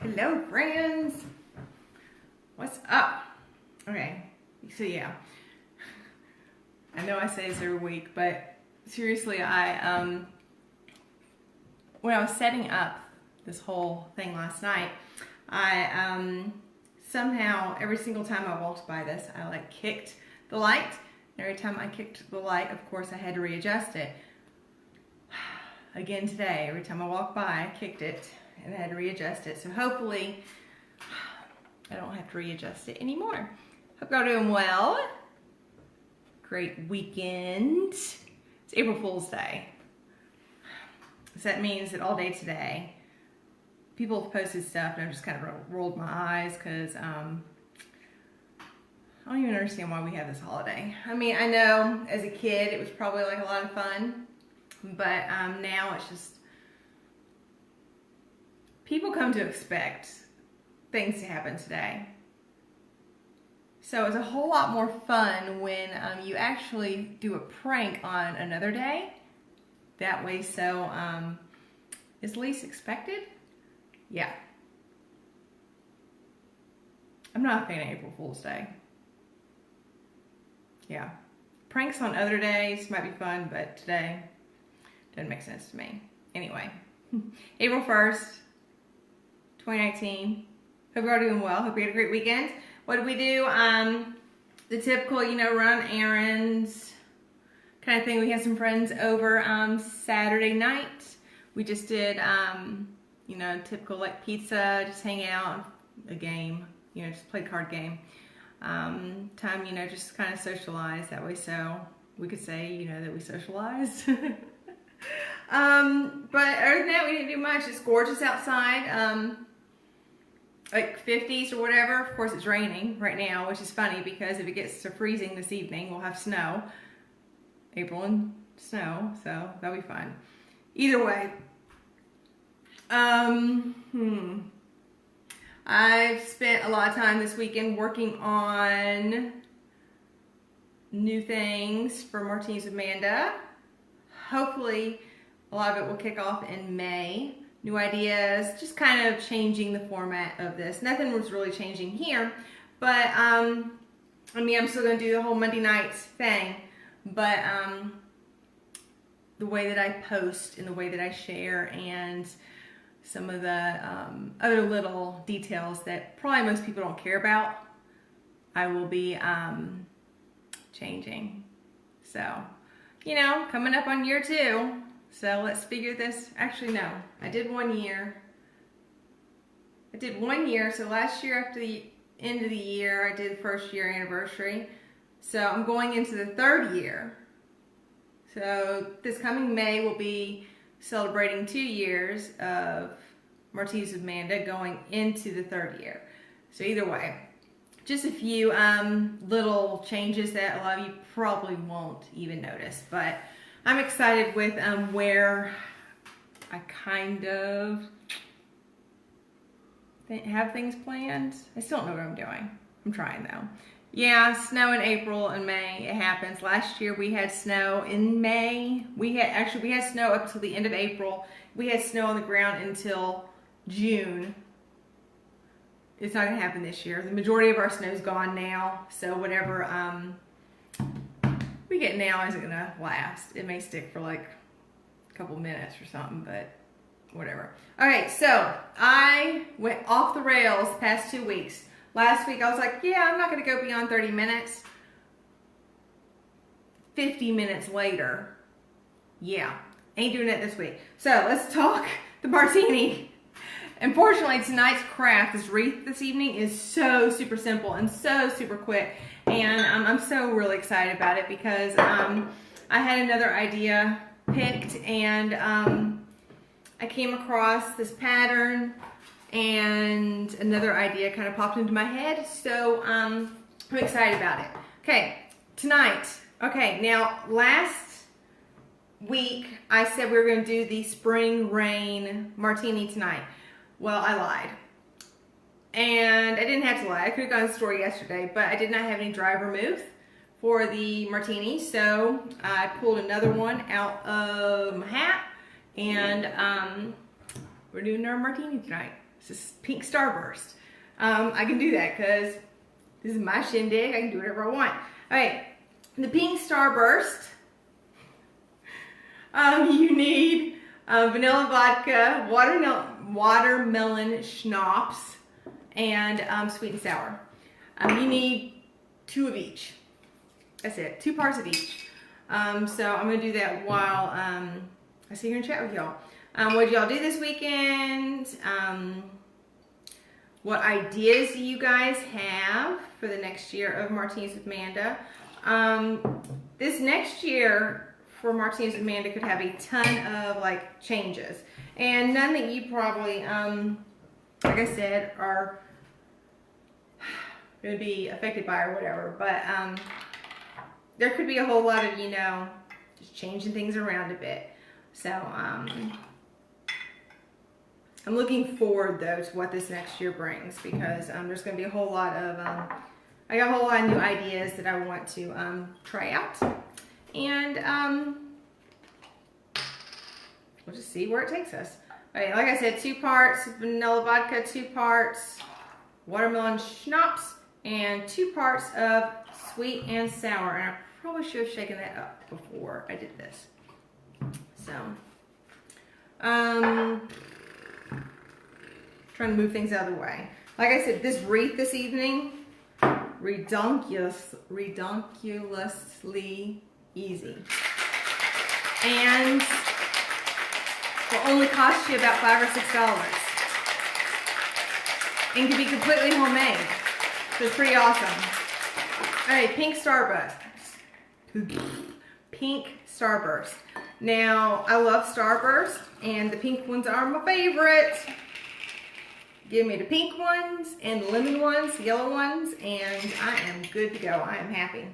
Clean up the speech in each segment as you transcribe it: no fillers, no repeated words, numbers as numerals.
Hello friends, what's up? Okay, so yeah, I know I say this every week, but seriously, when I was setting up this whole thing last night, I somehow every single time I walked by this, I like kicked the light. Every time I kicked the light, of course, I had to readjust it. Again today, every time I walked by, I kicked it and I had to readjust it. So hopefully I don't have to readjust it anymore. Hope y'all doing well. Great weekend. It's April Fool's Day. So that means that all day today, people have posted stuff and I've just kind of rolled my eyes because I don't even understand why we have this holiday. I mean, I know as a kid it was probably like a lot of fun, but now it's just, people come to expect things to happen today. So it's a whole lot more fun when you actually do a prank on another day. That way, so it's least expected. Yeah. I'm not a fan of April Fool's Day. Yeah. Pranks on other days might be fun, but today doesn't make sense to me. Anyway, April 1st, 2019. Hope you're all doing well. Hope you had a great weekend. What did we do? The typical, run errands kind of thing. We had some friends over Saturday night. We just did, typical like pizza, just hang out, a game, just play card game. Time, just kind of socialize that way. So we could say, that we socialized. But other than that, we didn't do much. It's gorgeous outside. Like 50s or whatever. Of course, it's raining right now, which is funny because if it gets to freezing this evening, we'll have snow. April and snow, so that'll be fun. Either way, I've spent a lot of time this weekend working on new things for Martinis with Amanda. Hopefully, a lot of it will kick off in May. New ideas, just kind of changing the format of this. Nothing was really changing here, but I'm still going to do the whole Monday nights thing, but the way that I post and the way that I share and some of the other little details that probably most people don't care about, I will be changing. So, coming up on year 2. So let's figure this. Actually, no. I did 1 year. So last year after the end of the year, I did first year anniversary. So I'm going into the 3rd year. So this coming May will be celebrating 2 years of Martinis with Amanda going into the 3rd year. So either way, just a few little changes that a lot of you probably won't even notice. But I'm excited with where I kind of have things planned. I still don't know what I'm doing. I'm trying though. Yeah, snow in April and May. It happens. Last year we had snow in May. We had snow up till the end of April. We had snow on the ground until June. It's not gonna happen this year. The majority of our snow is gone now. So whatever we get now isn't gonna last. It may stick for like a couple minutes or something, but whatever. Okay, so I went off the rails the past 2 weeks. Last week I was like, yeah, I'm not gonna go beyond 30 minutes. 50 minutes later, yeah, ain't doing it this week. So let's talk the martini. Unfortunately, tonight's craft, this Wreath this evening, is so super simple and so super quick. And I'm so really excited about it because I had another idea picked and I came across this pattern and another idea kind of popped into my head. So I'm excited about it. Okay, tonight. Okay, now last week I said we were going to do the Spring Rain Martini tonight. Well, I lied. And I didn't have to lie. I could have gone to the store yesterday, but I did not have any dry vermouth for the martini, so I pulled another one out of my hat, and we're doing our martini tonight. It's just pink Starburst. I can do that because this is my shindig. I can do whatever I want. All right, the pink Starburst. You need vanilla vodka, watermelon schnapps, and sweet and sour. You need 2 of each. That's it, 2 parts of each. So I'm gonna do that while I sit here and chat with y'all. What did y'all do this weekend? What ideas do you guys have for the next year of Martinis with Amanda? This next year for Martinis with Amanda could have a ton of like changes, and none that you probably, like I said, are going to be affected by or whatever. But there could be a whole lot of, you know, just changing things around a bit. So I'm looking forward though to what this next year brings, because there's going to be a whole lot of I got a whole lot of new ideas that I want to try out, and we'll just see where it takes us. All right, like I said, 2 parts vanilla vodka, 2 parts watermelon schnapps, and 2 parts of sweet and sour. And I probably should have shaken that up before I did this. So, trying to move things out of the way. Like I said, this wreath this evening, redonkulously easy, and will only cost you about $5 or $6, and can be completely homemade. So it's pretty awesome. All right, pink Starburst. Pink Starburst. Now, I love Starburst, and the pink ones are my favorite. Give me the pink ones and the lemon ones, the yellow ones, and I am good to go. I am happy.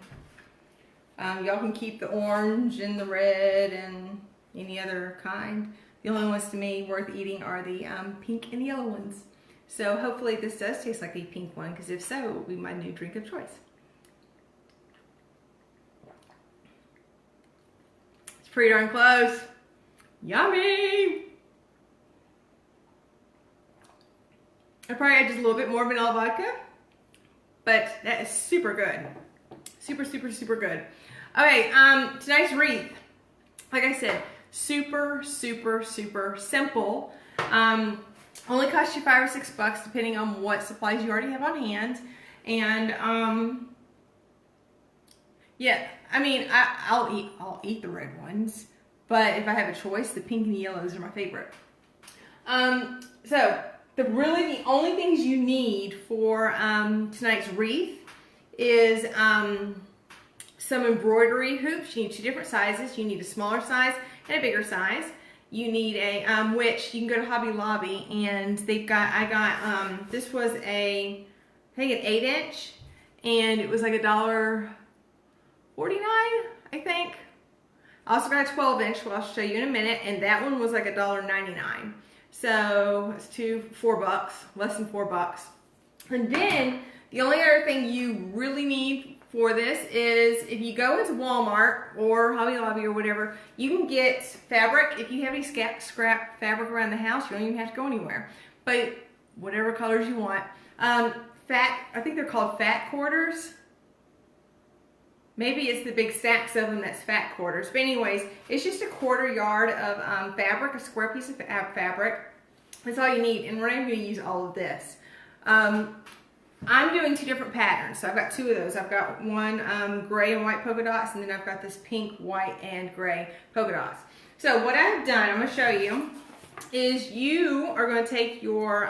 Y'all can keep the orange and the red and any other kind. The only ones to me worth eating are the pink and yellow ones. So hopefully this does taste like a pink one, because if so, it will be my new drink of choice. It's pretty darn close. Yummy! I probably add just a little bit more vanilla vodka, but that is super good. Super, super, super good. Okay, tonight's wreath, like I said, super, super, super simple. Only costs you $5 or $6 depending on what supplies you already have on hand. And yeah, I mean, I'll eat the red ones, but if I have a choice, the pink and the yellows are my favorite. So the only things you need for tonight's wreath is some embroidery hoops. You need 2 different sizes. You need a smaller size and a bigger size. You need a, which you can go to Hobby Lobby, and they've got, this was I think an 8-inch, and it was like $1.49, I think. I also got a 12-inch, which I'll show you in a minute, and that one was like $1.99. So it's $4, less than $4. And then the only other thing you really need for this is, if you go into Walmart or Hobby Lobby or whatever, you can get fabric. If you have any scrap fabric around the house, you don't even have to go anywhere. But whatever colors you want. I think they're called fat quarters. Maybe it's the big stacks of them that's fat quarters. But anyways, it's just a 1/4 yard of fabric, a square piece of fabric. That's all you need. And we're not even going to use all of this. I'm doing 2 different patterns. So I've got 2 of those. I've got one gray and white polka dots, and then I've got this pink, white, and gray polka dots. So what I've done, I'm going to show you, is you are going to take your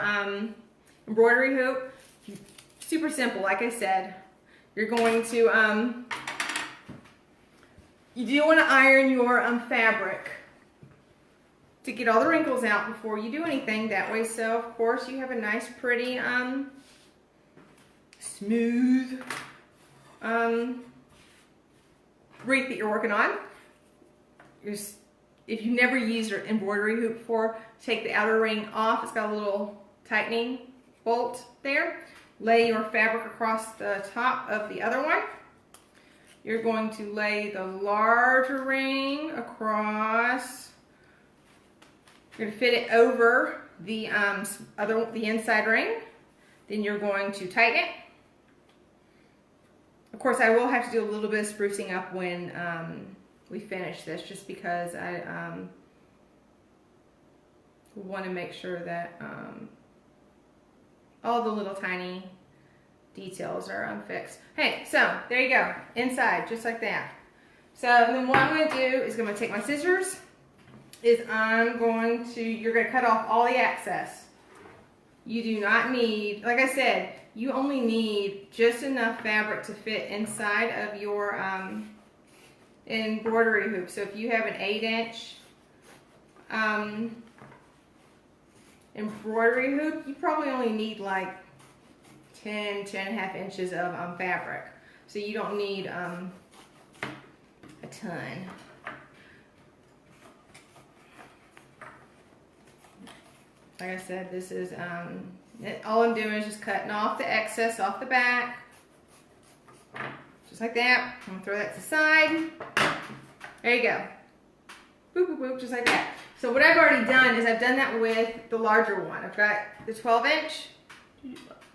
embroidery hoop. Super simple, like I said. You're going to, you do want to iron your fabric to get all the wrinkles out before you do anything. That way, so of course you have a nice, pretty, smooth wreath that you're working on. If you've never used an embroidery hoop before, take the outer ring off. It's got a little tightening bolt there. Lay your fabric across the top of the other one. You're going to lay the larger ring across. You're going to fit it over the inside ring. Then you're going to tighten it. Of course, I will have to do a little bit of sprucing up when we finish this, just because I want to make sure that all the little tiny details are fixed. Hey, so there you go, inside, just like that. So then what I'm going to do is I'm going to take my scissors, you're going to cut off all the excess. You do not need, like I said, you only need just enough fabric to fit inside of your embroidery hoop. So if you have an 8-inch embroidery hoop, you probably only need like 10.5 inches of fabric. So you don't need a ton. Like I said, this is all I'm doing is just cutting off the excess off the back, just like that. I'm gonna throw that to the side. There you go. Boop, boop, boop, just like that. So what I've already done is I've done that with the larger one. I've got the 12-inch,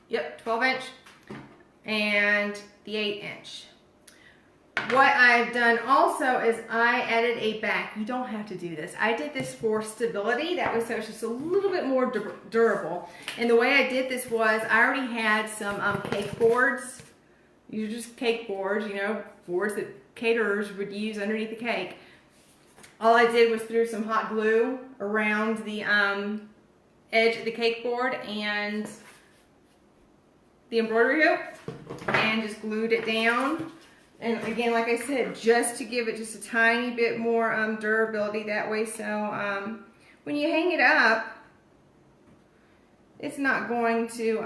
yep, 12-inch, and the 8-inch. What I've done also is I added a back. You don't have to do this. I did this for stability. That way so it's just a little bit more durable. And the way I did this was I already had some cake boards. These are just cake boards, you know, boards that caterers would use underneath the cake. All I did was threw some hot glue around the edge of the cake board and the embroidery hoop and just glued it down. And again, like I said, just to give it just a tiny bit more durability that way. So when you hang it up, it's not going to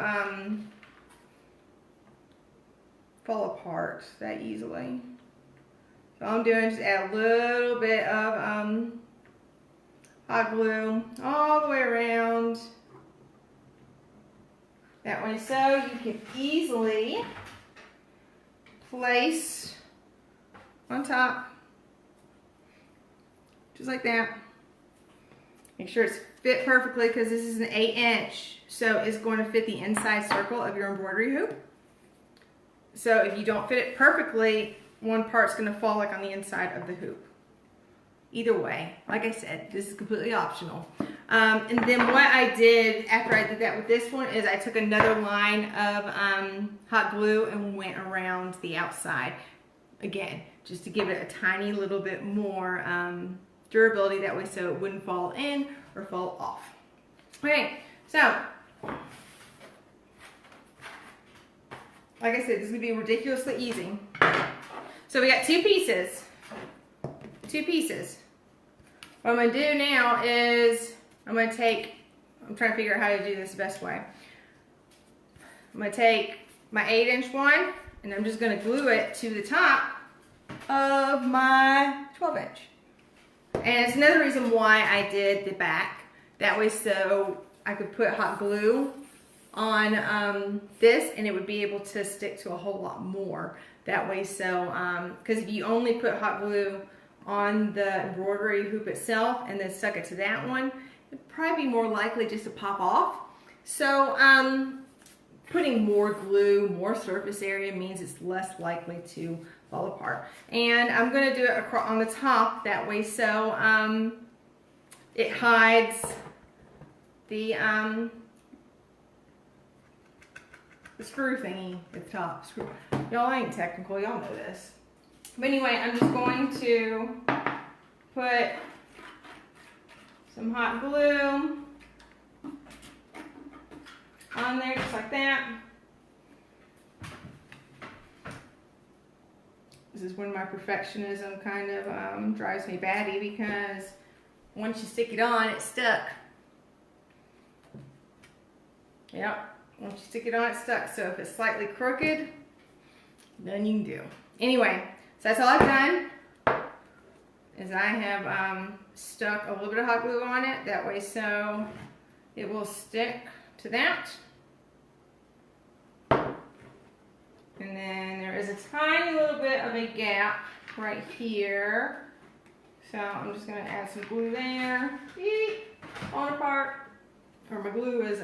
fall apart that easily. So all I'm doing is just add a little bit of hot glue all the way around. That way so you can easily place on top, just like that. Make sure it's fit perfectly because this is an 8-inch, so it's going to fit the inside circle of your embroidery hoop. So if you don't fit it perfectly, one part's going to fall like on the inside of the hoop. Either way, like I said, this is completely optional. And then what I did after I did that with this one is I took another line of hot glue and went around the outside. Again, just to give it a tiny little bit more durability that way so it wouldn't fall in or fall off. Okay, so like I said, this is going to be ridiculously easy. So we got two pieces. What I'm going to do now is I'm trying to figure out how to do this the best way. I'm going to take my 8-inch one and I'm just going to glue it to the top of my 12-inch. And it's another reason why I did the back. That way so I could put hot glue on this and it would be able to stick to a whole lot more. That way so, because if you only put hot glue on the embroidery hoop itself and then stuck it to that one, it'd probably be more likely just to pop off. So putting more glue, more surface area means it's less likely to fall apart. And I'm going to do it on the top that way so it hides the screw thingy at the top. Y'all ain't technical, y'all know this. But anyway, I'm just going to put some hot glue on there just like that. This is when my perfectionism kind of drives me batty because once you stick it on, it's stuck. Yep. Once you stick it on, it's stuck. So if it's slightly crooked, nothing you can do. Anyway, so that's all I've done, is I have stuck a little bit of hot glue on it. That way so it will stick to that. And then there is a tiny little bit of a gap right here. So I'm just going to add some glue there. Eek, falling apart. or my glue is,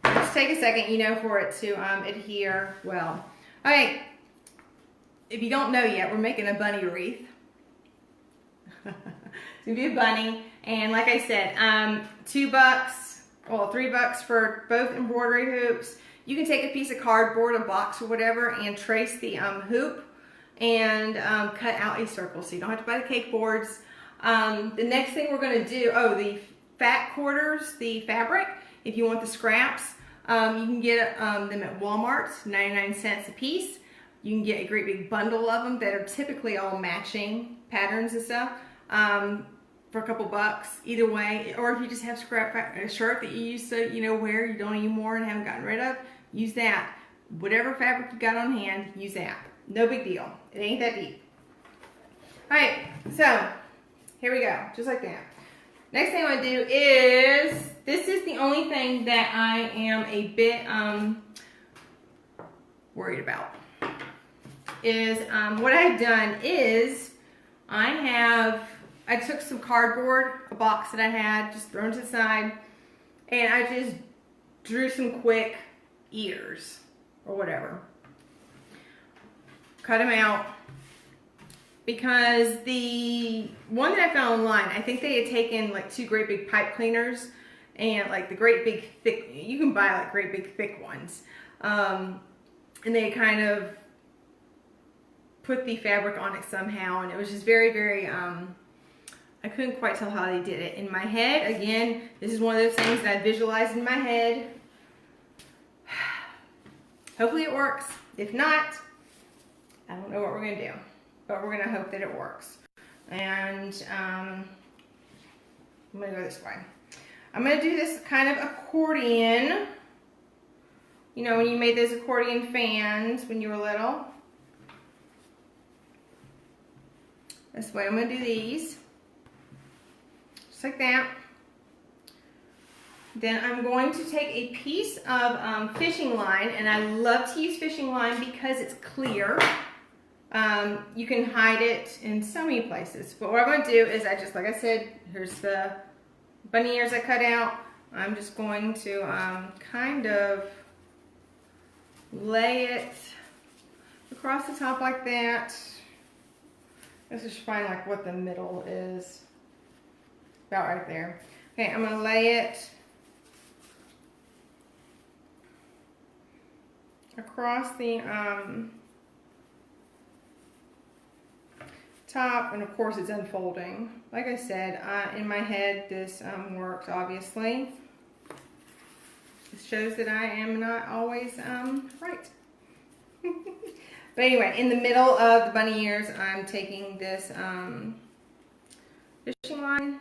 just take a second, you know, for it to adhere well. Okay, if you don't know yet, we're making a bunny wreath. It's gonna be a bunny, and like I said, $2, well, $3 for both embroidery hoops. You can take a piece of cardboard, a box or whatever, and trace the hoop and cut out a circle, so you don't have to buy the cake boards. The next thing we're gonna do, the fat quarters, the fabric, if you want the scraps, you can get them at Walmart, 99 cents a piece. You can get a great big bundle of them that are typically all matching patterns and stuff for a couple bucks, either way. Or if you just have a shirt that you used to, you know, wear, you don't anymore and haven't gotten rid of, use that. Whatever fabric you got on hand, use that. No big deal. It ain't that deep. All right, so here we go, just like that. Next thing I want to do is, this is the only thing that I am a bit worried about. Is what I've done is I took some cardboard, a box that I had, just thrown to the side, and I just drew some quick ears or whatever. Cut them out. Because the one that I found online, I think they had taken like 2 great big pipe cleaners and like the great big thick, you can buy like great big thick ones. And they kind of put the fabric on it somehow, and it was just very, very, I couldn't quite tell how they did it. In my head, again, this is one of those things that I visualized in my head. Hopefully it works. If not, I don't know what we're gonna do. But we're gonna hope that it works. And I'm gonna go this way. I'm gonna do this kind of accordion. You know, when you made those accordion fans when you were little. This way, I'm gonna do these. Just like that. Then I'm going to take a piece of fishing line, and I love to use fishing line because it's clear. You can hide it in so many places, but what I'm going to do is like I said, here's the bunny ears I cut out. I'm just going to kind of lay it across the top like that. Let's just find like what the middle is. About right there. Okay, I'm going to lay it across the top, and of course it's unfolding. Like I said, in my head this works, obviously. It shows that I am not always right. But anyway, in the middle of the bunny ears, I'm taking this fishing line.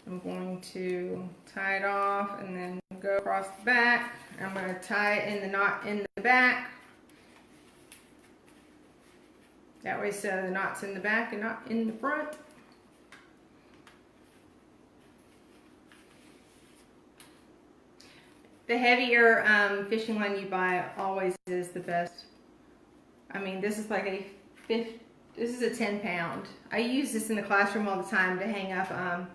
I'm going to tie it off and then go across the back. I'm going to tie it in the knot in the back. That way, so the knot's in the back and not in the front. The heavier fishing line you buy always is the best. I mean, this is like this is a 10-pound. I use this in the classroom all the time to hang up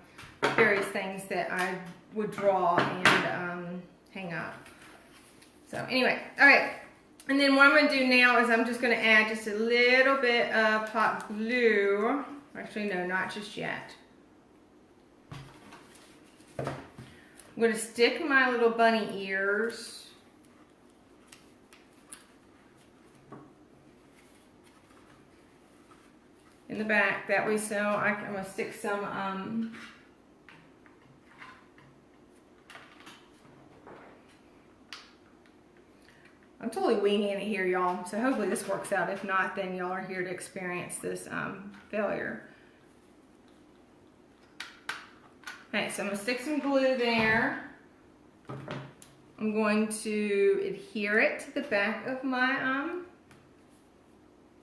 various things that I would draw and hang up. So anyway, all right. And then what I'm going to do now is I'm just going to add just a little bit of hot glue. Actually, no, not just yet. I'm going to stick my little bunny ears in the back. That way, so I'm going to stick some I'm totally winging it here, y'all. So hopefully this works out. If not, then y'all are here to experience this failure. Okay, so I'm going to stick some glue there. I'm going to adhere it to the back of my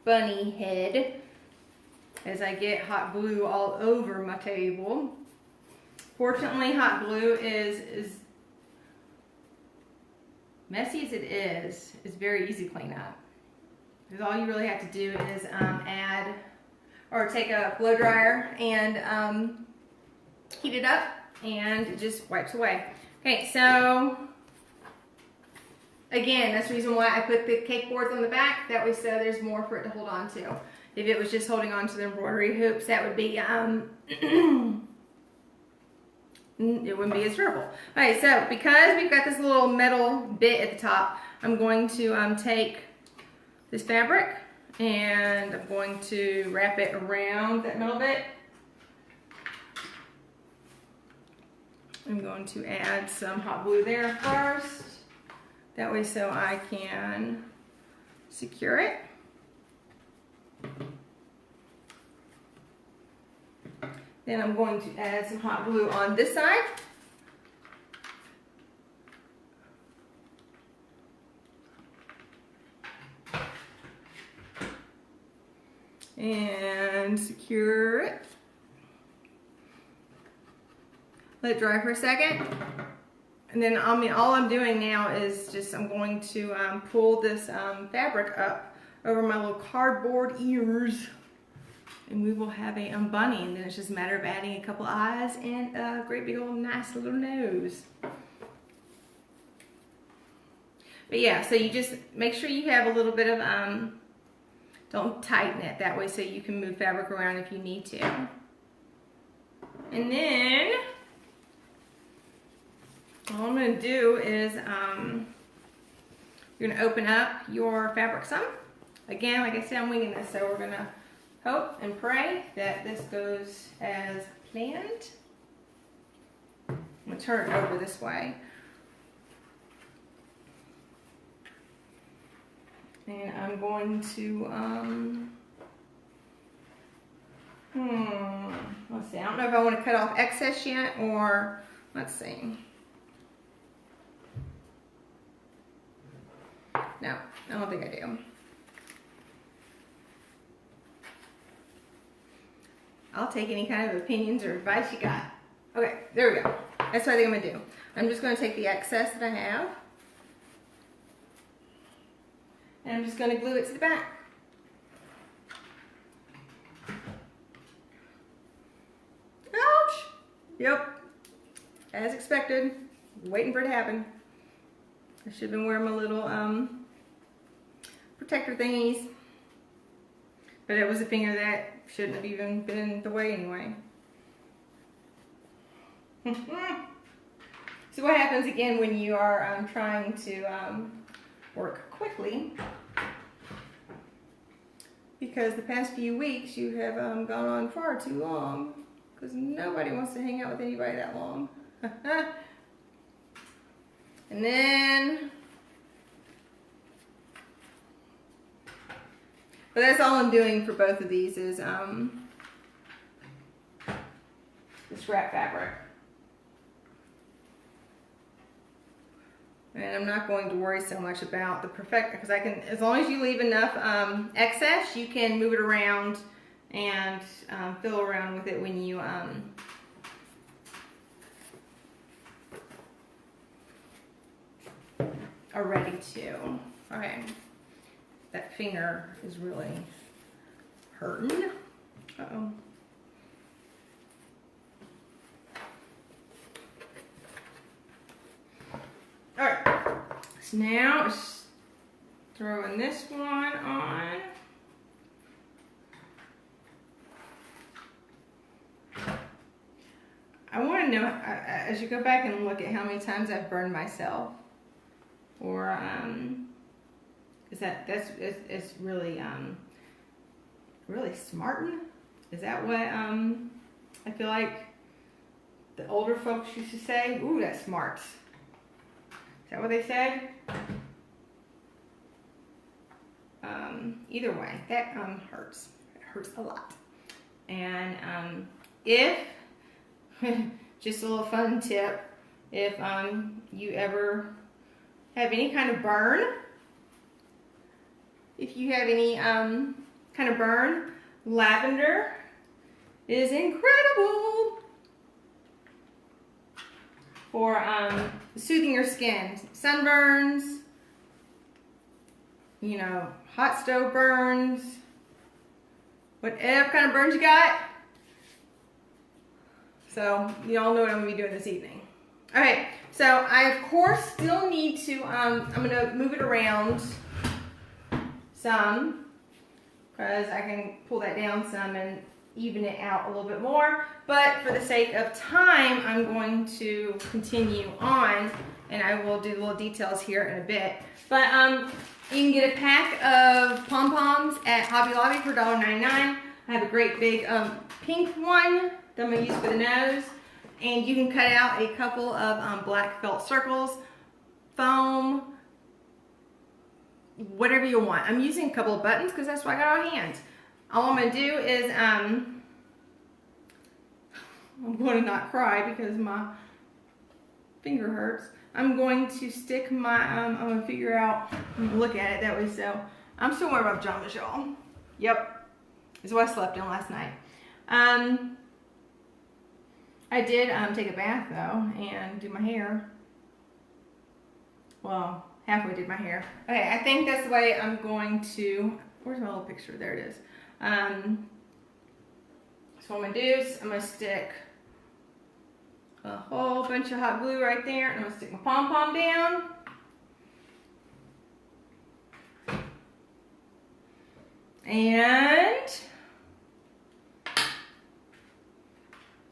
bunny head as I get hot glue all over my table. Fortunately, hot glue is messy as it is very easy to clean up. Because all you really have to do is add or take a blow dryer and heat it up, and it just wipes away. Okay, so again, that's the reason why I put the cake boards on the back. That way, so there's more for it to hold on to. If it was just holding on to the embroidery hoops, that would be it wouldn't be as durable. Alright, so because we've got this little metal bit at the top, I'm going to take this fabric and I'm going to wrap it around that metal bit. I'm going to add some hot glue there first. That way so I can secure it. Then I'm going to add some hot glue on this side. And secure it. Let it dry for a second. And then, all I'm doing now is just, I'm going to pull this fabric up over my little cardboard ears. And we will have a bunny, and then it's just a matter of adding a couple eyes and a great big old nice little nose. But yeah, so you just make sure you have a little bit of, don't tighten it that way so you can move fabric around if you need to. And then, all I'm going to do is, you're going to open up your fabric some. Again, like I said, I'm winging this, so we're going to hope and pray that this goes as planned. I'm going to turn it over this way. And I'm going to, let's see, I don't know if I want to cut off excess yet, or, let's see. No, I don't think I do. I'll take any kind of opinions or advice you got. Okay, there we go. That's what I think I'm gonna do. I'm just gonna take the excess that I have, and I'm just gonna glue it to the back. Ouch! Yep, as expected. Waiting for it to happen. I should have been wearing my little protector thingies, but it was a finger that shouldn't have even been in the way anyway. So what happens again when you are trying to work quickly? Because the past few weeks you have gone on far too long, because nobody wants to hang out with anybody that long. And then, but that's all I'm doing for both of these is this wrap fabric. And I'm not going to worry so much about the perfect, because I can, as long as you leave enough excess, you can move it around and fiddle around with it when you are ready to. Okay, that finger is really hurting. Uh-oh. All right, so now it's throwing this one on. I want to know, as you go back and look at how many times I've burned myself, or it's really really smarting. Is that what I feel like the older folks used to say? Ooh, that's smart. Is that what they said? Either way, that hurts. It hurts a lot. And if just a little fun tip, if you ever have any kind of burn, if you have any kind of burn, lavender is incredible for soothing your skin. Sunburns, you know, hot stove burns, whatever kind of burns you got. So y'all know what I'm gonna be doing this evening. Okay, so I of course still need to, I'm gonna move it around some because I can pull that down some and even it out a little bit more. But for the sake of time, I'm going to continue on and I will do little details here in a bit. But you can get a pack of pom-poms at Hobby Lobby for $1.99. I have a great big pink one that I'm going to use for the nose. And you can cut out a couple of black felt circles, foam, whatever you want. I'm using a couple of buttons because that's what I got on hand. All I'm going to do is, I'm going to not cry because my finger hurts. I'm going to stick my, I'm going to figure out, look at it that way. So I'm still wearing my pajamas, y'all. Yep. This is what I slept in last night. I did take a bath though and do my hair. Well, halfway did my hair. Okay, I think that's the way I'm going to, where's my little picture? There it is. So what I'm going to do is I'm going to stick a whole bunch of hot glue right there. And I'm going to stick my pom-pom down. And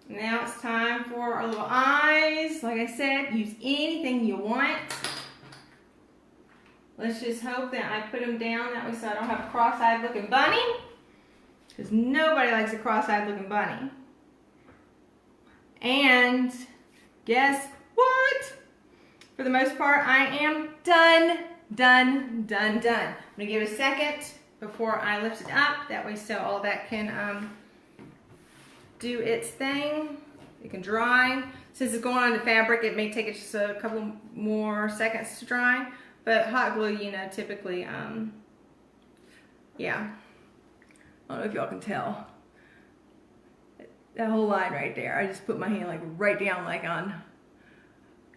now it's time for our little eyes. Like I said, use anything you want. Let's just hope that I put them down that way so I don't have a cross-eyed looking bunny. Because nobody likes a cross-eyed looking bunny. And guess what? For the most part, I am done. I'm going to give it a second before I lift it up. That way so all that can do its thing. It can dry. Since it's going on the fabric, it may take it just a couple more seconds to dry. But hot glue, you know, typically, yeah. I don't know if y'all can tell. That whole line right there. I just put my hand like right down like on,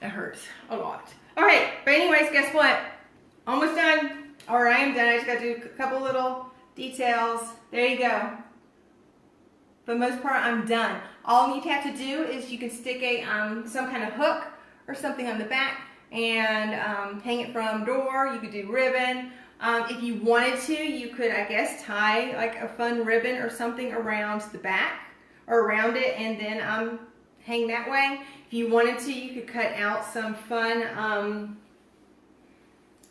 that hurts a lot. All right, but anyways, guess what? Almost done. Or I am done. I just got to do a couple little details. There you go. For the most part, I'm done. All you have to do is you can stick a some kind of hook or something on the back and hang it from door. You could do ribbon. If you wanted to, you could, I guess, tie like a fun ribbon or something around the back or around it and then hang that way. If you wanted to, you could cut out some fun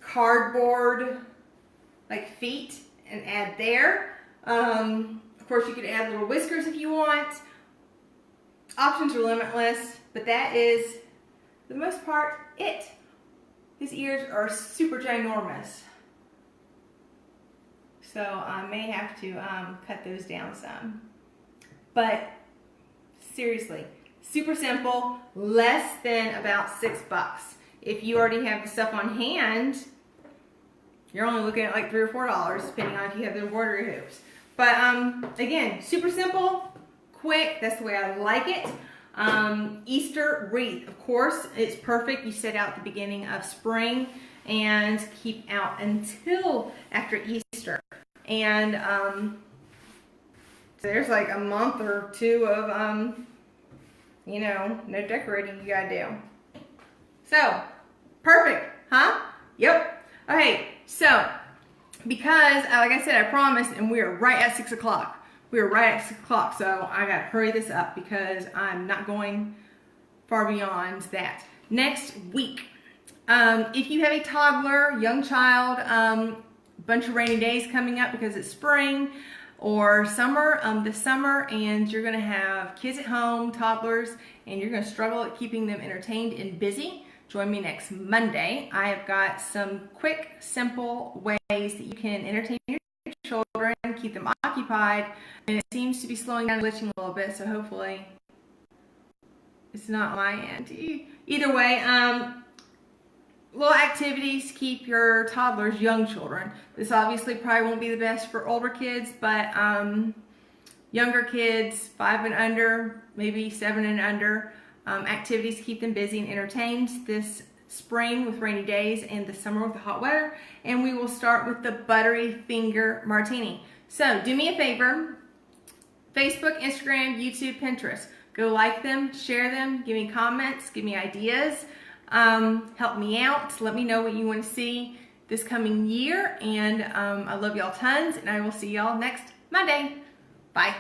cardboard like feet and add there. Of course, you could add little whiskers if you want. Options are limitless, but that is, for the most part, it. His ears are super ginormous. So I may have to cut those down some. But seriously, super simple, less than about $6. If you already have the stuff on hand, you're only looking at like $3 or $4, depending on if you have the embroidery hoops. But again, super simple, quick, that's the way I like it. Easter wreath, of course, it's perfect. You set out at the beginning of spring and keep out until after Easter. And so there's like a month or two of, you know, no decorating you gotta do. So, perfect, huh? Yep. Okay, so, because, like I said, I promised, and we are right at 6 o'clock. We are right at 6 o'clock, so I gotta hurry this up because I'm not going far beyond that. Next week, if you have a toddler, young child, bunch of rainy days coming up because it's spring or summer, this summer, and you're gonna have kids at home, toddlers, and you're gonna struggle at keeping them entertained and busy, join me next Monday. I have got some quick, simple ways that you can entertain your children, keep them occupied, and it seems to be slowing down and glitching a little bit, so hopefully it's not my end. Either way, little activities to keep your toddlers, young children. This obviously probably won't be the best for older kids, but younger kids, 5 and under, maybe 7 and under, activities to keep them busy and entertained this spring with rainy days and the summer with the hot weather. And we will start with the buttery finger martini. So do me a favor, Facebook, Instagram, YouTube, Pinterest. Go like them, share them, give me comments, give me ideas, help me out, let me know what you want to see this coming year, and I love y'all tons, and I will see y'all next Monday. Bye.